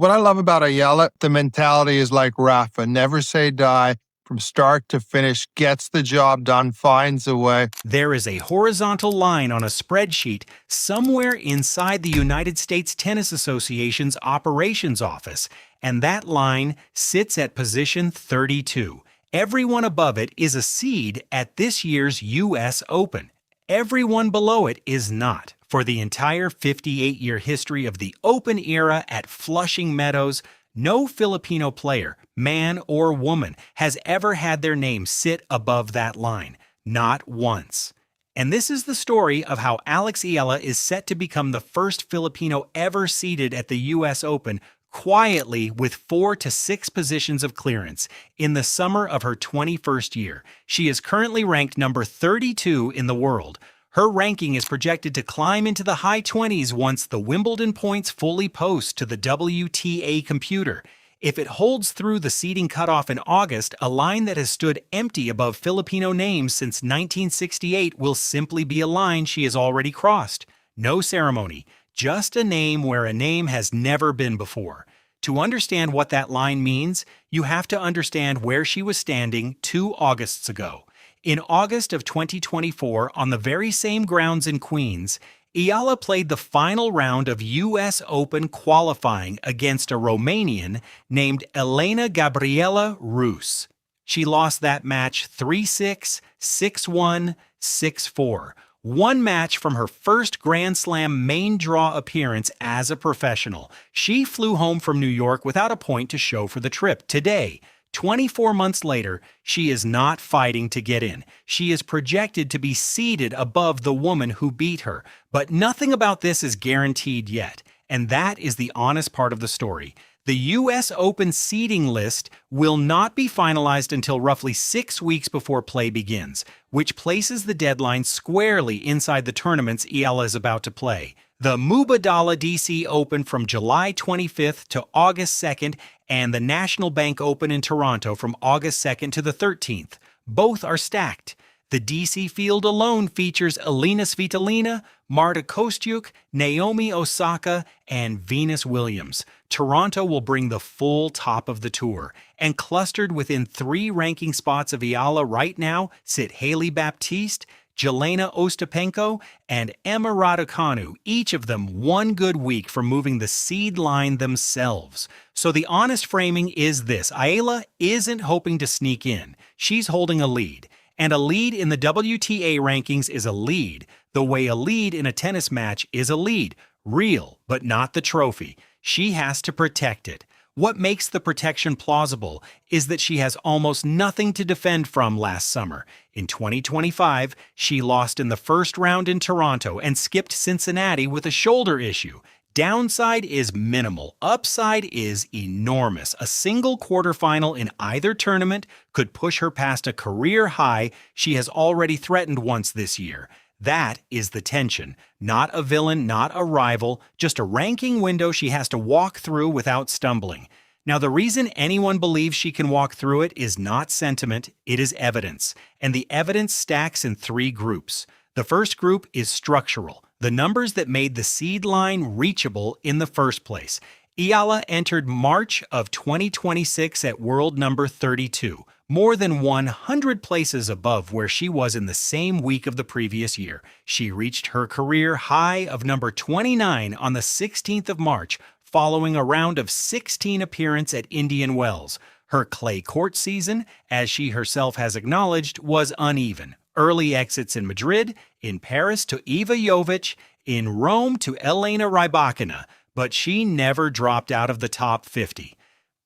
What I love about Eala, the mentality is like Rafa, never say die, from start to finish, gets the job done, finds a way. There is a horizontal line on a spreadsheet somewhere inside the United States Tennis Association's operations office, and that line sits at position 32. Everyone above it is a seed at this year's U.S. Open. Everyone below it is not. For the entire 58-year history of the Open era at Flushing Meadows, no Filipino player, man or woman, has ever had their name sit above that line. Not once. And this is the story of how Alex Eala is set to become the first Filipino ever seeded at the U.S. Open quietly with 4 to 6 positions of clearance in the summer of her 21st year. She is currently ranked number 32 in the world. Her ranking is projected to climb into the high 20s once the Wimbledon points fully post to the WTA computer. If it holds through the seeding cutoff in August, a line that has stood empty above Filipino names since 1968 will simply be a line she has already crossed. No ceremony, just a name where a name has never been before. To understand what that line means, you have to understand where she was standing 2 Augusts ago. In August of 2024, on the very same grounds in Queens, Eala played the final round of U.S. Open qualifying against a Romanian named Elena Gabriela Rus. She lost that match 3-6, 6-1, 6-4. One match from her first Grand Slam main draw appearance as a professional. She flew home from New York without a point to show for the trip. Today, 24 months later, she is not fighting to get in. She is projected to be seeded above the woman who beat her. But nothing about this is guaranteed yet, and that is the honest part of the story. The U.S. Open seeding list will not be finalized until roughly 6 weeks before play begins, which places the deadline squarely inside the tournaments Eala is about to play. The Mubadala DC Open from July 25th to August 2nd and the National Bank Open in Toronto from August 2nd to the 13th. Both are stacked. The DC field alone features Elina Svitolina, Marta Kostyuk, Naomi Osaka, and Venus Williams. Toronto will bring the full top of the tour, and clustered within 3 ranking spots of Eala right now sit Haley Baptiste, Jelena Ostapenko, and Emma Raducanu, each of them one good week from moving the seed line themselves. So the honest framing is this: Eala isn't hoping to sneak in. She's holding a lead. And a lead in the WTA rankings is a lead, the way a lead in a tennis match is a lead. Real, but not the trophy. She has to protect it. What makes the protection plausible is that she has almost nothing to defend from last summer. In 2025, she lost in the first round in Toronto and skipped Cincinnati with a shoulder issue. Downside is minimal. Upside is enormous. A single quarterfinal in either tournament could push her past a career high she has already threatened once this year. That is the tension. Not a villain, not a rival, just a ranking window she has to walk through without stumbling. Now, the reason anyone believes she can walk through it is not sentiment, it is evidence. And the evidence stacks in 3 groups. The first group is structural, the numbers that made the seed line reachable in the first place. Eala entered March of 2026 at world number 32, more than 100 places above where she was in the same week of the previous year. She reached her career high of number 29 on the 16th of March, following a round of 16 appearances at Indian Wells. Her clay court season, as she herself has acknowledged, was uneven. Early exits in Madrid, in Paris to Iva Jovic, in Rome to Elena Rybakina, but she never dropped out of the top 50.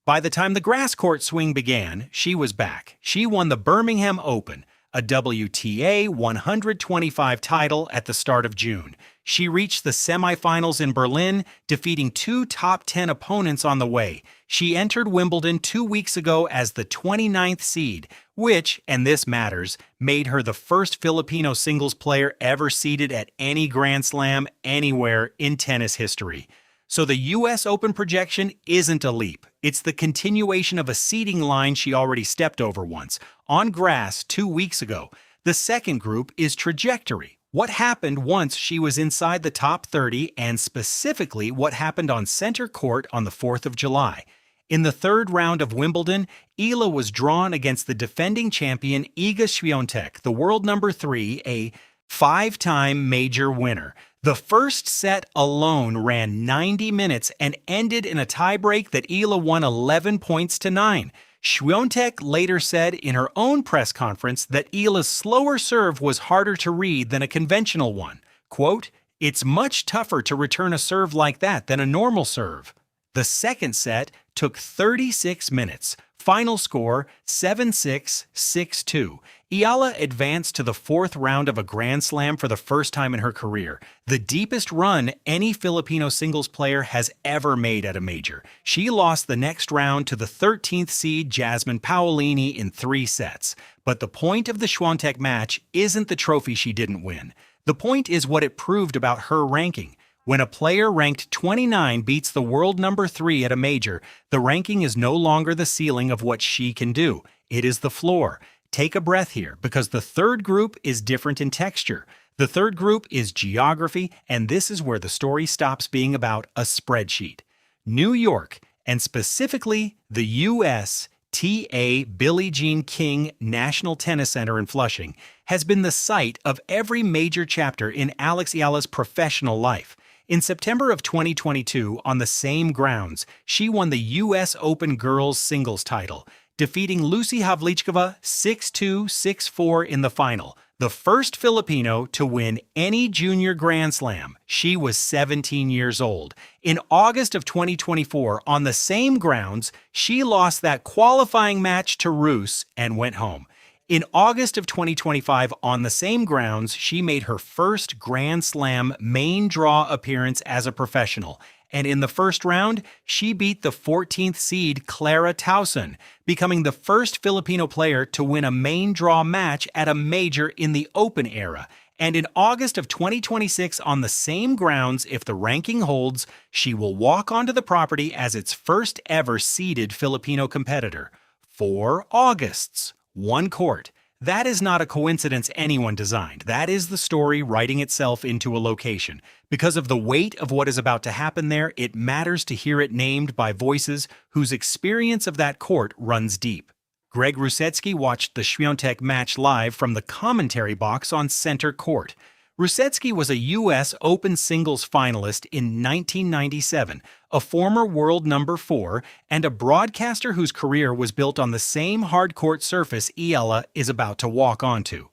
By the time the grass court swing began, she was back. She won the Birmingham Open, a WTA 125 title at the start of June. She reached the semifinals in Berlin, defeating 2 top 10 opponents on the way. She entered Wimbledon 2 weeks ago as the 29th seed, which, and this matters, made her the first Filipino singles player ever seeded at any Grand Slam anywhere in tennis history. So the U.S. Open projection isn't a leap. It's the continuation of a seeding line she already stepped over once, on grass 2 weeks ago. The second group is trajectory. What happened once she was inside the top 30, and specifically what happened on center court on the 4th of July. In the third round of Wimbledon, Eala was drawn against the defending champion Iga Swiatek, the world number 3, a five-time major winner. The first set alone ran 90 minutes and ended in a tiebreak that Eala won 11 points to 9. Swiatek later said in her own press conference that Eala's slower serve was harder to read than a conventional one. Quote, "It's much tougher to return a serve like that than a normal serve." The second set took 36 minutes. Final score 7-6, 6-2. Eala advanced to the fourth round of a Grand Slam for the first time in her career, the deepest run any Filipino singles player has ever made at a major. She lost the next round to the 13th seed Jasmine Paolini in 3 sets. But the point of the Swiatek match isn't the trophy she didn't win. The point is what it proved about her ranking. When a player ranked 29 beats the world number 3 at a major, the ranking is no longer the ceiling of what she can do. It is the floor. Take a breath here, because the third group is different in texture. The third group is geography, and this is where the story stops being about a spreadsheet. New York, and specifically the U.S. T.A. Billie Jean King National Tennis Center in Flushing, has been the site of every major chapter in Alex Eala's professional life. In September of 2022, on the same grounds, she won the U.S. Open girls singles title, defeating Lucy Havlicova 6-2, 6-4 in the final, the first Filipino to win any junior Grand Slam. She was 17 years old. In August of 2024, on the same grounds, she lost that qualifying match to Rus and went home. In August of 2025, on the same grounds, she made her first Grand Slam main draw appearance as a professional, and in the first round, she beat the 14th seed Clara Tauson, becoming the first Filipino player to win a main draw match at a major in the Open era. And in August of 2026, on the same grounds, if the ranking holds, she will walk onto the property as its first ever seeded Filipino competitor. 4 Augusts. 1 court. That is not a coincidence anyone designed. That is the story writing itself into a location. Because of the weight of what is about to happen there, it matters to hear it named by voices whose experience of that court runs deep. Greg Rusetsky watched the Swiatek match live from the commentary box on center court. Rusetsky was a U.S. Open singles finalist in 1997, a former world number 4, and a broadcaster whose career was built on the same hard-court surface Eala is about to walk onto.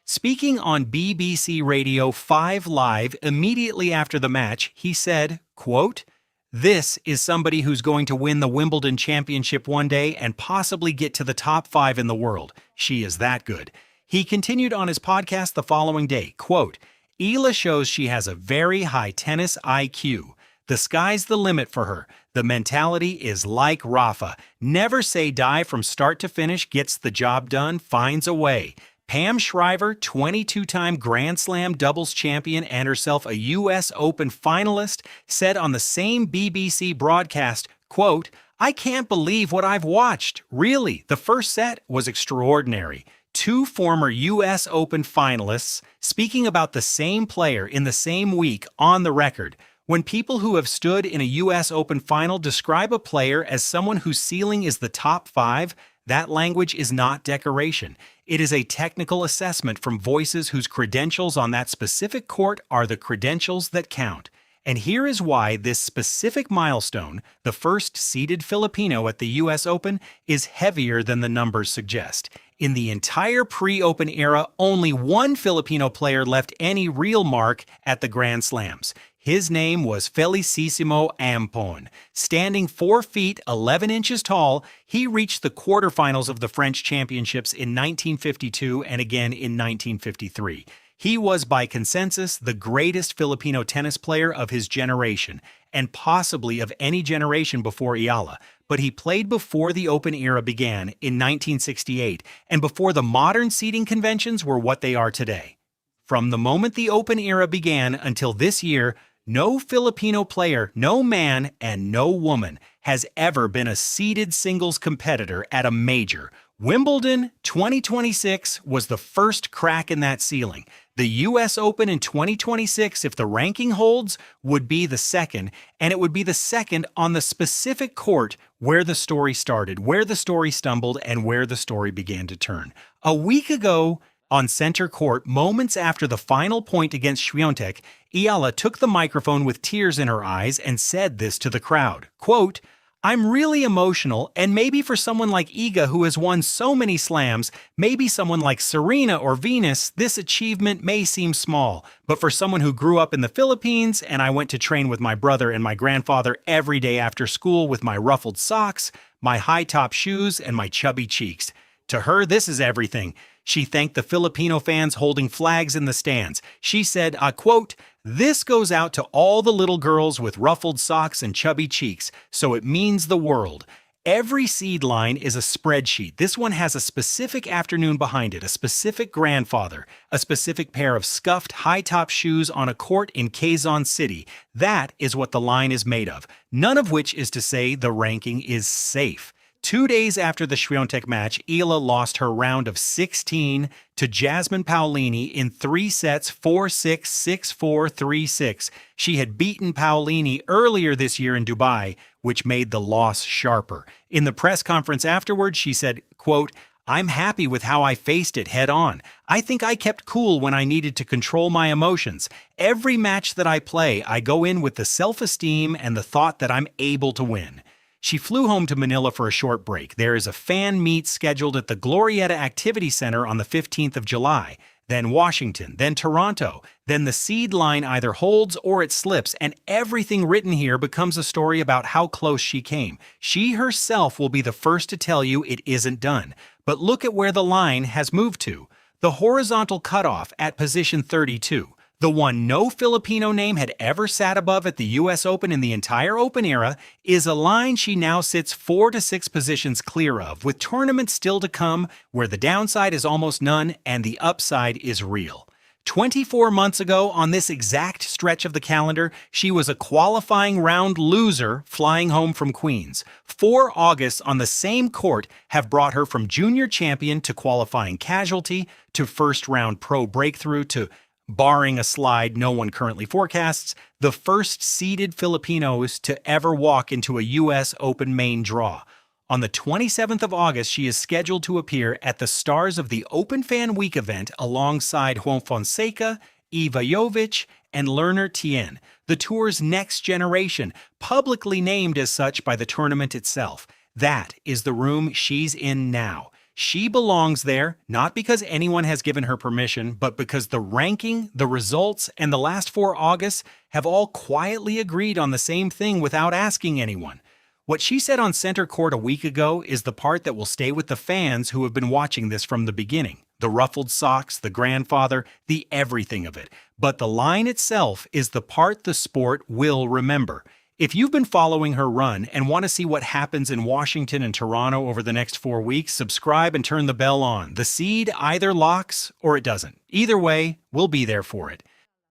Speaking on BBC Radio 5 Live immediately after the match, he said, quote, "This is somebody who's going to win the Wimbledon championship one day and possibly get to the top 5 in the world. She is that good." He continued on his podcast the following day, quote, "Eala shows she has a very high tennis IQ. The sky's the limit for her. The mentality is like Rafa. Never say die from start to finish, gets the job done, finds a way." Pam Shriver, 22-time Grand Slam doubles champion and herself a U.S. Open finalist, said on the same BBC broadcast, quote, "I can't believe what I've watched. Really, the first set was extraordinary." 2 former U.S. Open finalists speaking about the same player in the same week on the record. When people who have stood in a U.S. Open final describe a player as someone whose ceiling is the top 5, that language is not decoration. It is a technical assessment from voices whose credentials on that specific court are the credentials that count. And here is why this specific milestone, the first seeded Filipino at the U.S. Open, is heavier than the numbers suggest. In the entire pre-Open era, only 1 Filipino player left any real mark at the Grand Slams. His name was Felicissimo Ampon. Standing 4 feet 11 inches tall, he reached the quarterfinals of the French Championships in 1952 and again in 1953. He was, by consensus, the greatest Filipino tennis player of his generation, and possibly of any generation before Eala. But he played before the Open era began in 1968, and before the modern seeding conventions were what they are today. From the moment the Open era began until this year, No Filipino player, no man, and no woman has ever been a seeded singles competitor at a major. Wimbledon 2026 was the first crack in that ceiling. The US Open in 2026, if the ranking holds, would be the second, and it would be the second on the specific court where the story started, where the story stumbled, and where the story began to turn. A week ago, on center court, moments after the final point against Świątek, Eala took the microphone with tears in her eyes and said this to the crowd, quote, "I'm really emotional, and maybe for someone like Iga who has won so many slams, maybe someone like Serena or Venus, this achievement may seem small. But for someone who grew up in the Philippines, and I went to train with my brother and my grandfather every day after school with my ruffled socks, my high-top shoes, and my chubby cheeks. To her, this is everything." She thanked the Filipino fans holding flags in the stands. She said, I quote, "This goes out to all the little girls with ruffled socks and chubby cheeks, so it means the world." Every seed line is a spreadsheet. This one has a specific afternoon behind it, a specific grandfather, a specific pair of scuffed high-top shoes on a court in Quezon City. That is what the line is made of, none of which is to say the ranking is safe. 2 days after the Świątek match, Eala lost her round of 16 to Jasmine Paolini in 3 sets, 4-6, 6-4, 3-6. She had beaten Paolini earlier this year in Dubai, which made the loss sharper. In the press conference afterwards, she said, quote, "I'm happy with how I faced it head on. I think I kept cool when I needed to control my emotions. Every match that I play, I go in with the self-esteem and the thought that I'm able to win." She flew home to Manila for a short break. There is a fan meet scheduled at the Glorietta Activity Center on the 15th of July, then Washington, then Toronto, then the seed line either holds or it slips, and everything written here becomes a story about how close she came. She herself will be the first to tell you it isn't done. But look at where the line has moved to. The horizontal cutoff at position 32. The one no Filipino name had ever sat above at the US Open in the entire Open era, is a line she now sits 4 to 6 positions clear of, with tournaments still to come where the downside is almost none and the upside is real. 24 months ago, on this exact stretch of the calendar, she was a qualifying round loser flying home from Queens. 4 Augusts on the same court have brought her from junior champion to qualifying casualty, to first-round pro breakthrough, to, barring a slide no one currently forecasts, the first seeded Filipinos to ever walk into a US Open main draw. On the 27th of August, she is scheduled to appear at the Stars of the Open Fan Week event alongside Juan Fonseca, Iva Jovic, and Lerner Tien, the tour's next generation, publicly named as such by the tournament itself. That is the room she's in now. She belongs there, not because anyone has given her permission, but because the ranking, the results, and the last 4 Augusts have all quietly agreed on the same thing without asking anyone. What she said on center court a week ago is the part that will stay with the fans who have been watching this from the beginning. The ruffled socks, the grandfather, the everything of it. But the line itself is the part the sport will remember. If you've been following her run and want to see what happens in Washington and Toronto over the next 4 weeks, subscribe and turn the bell on. The seed either locks or it doesn't. Either way, we'll be there for it.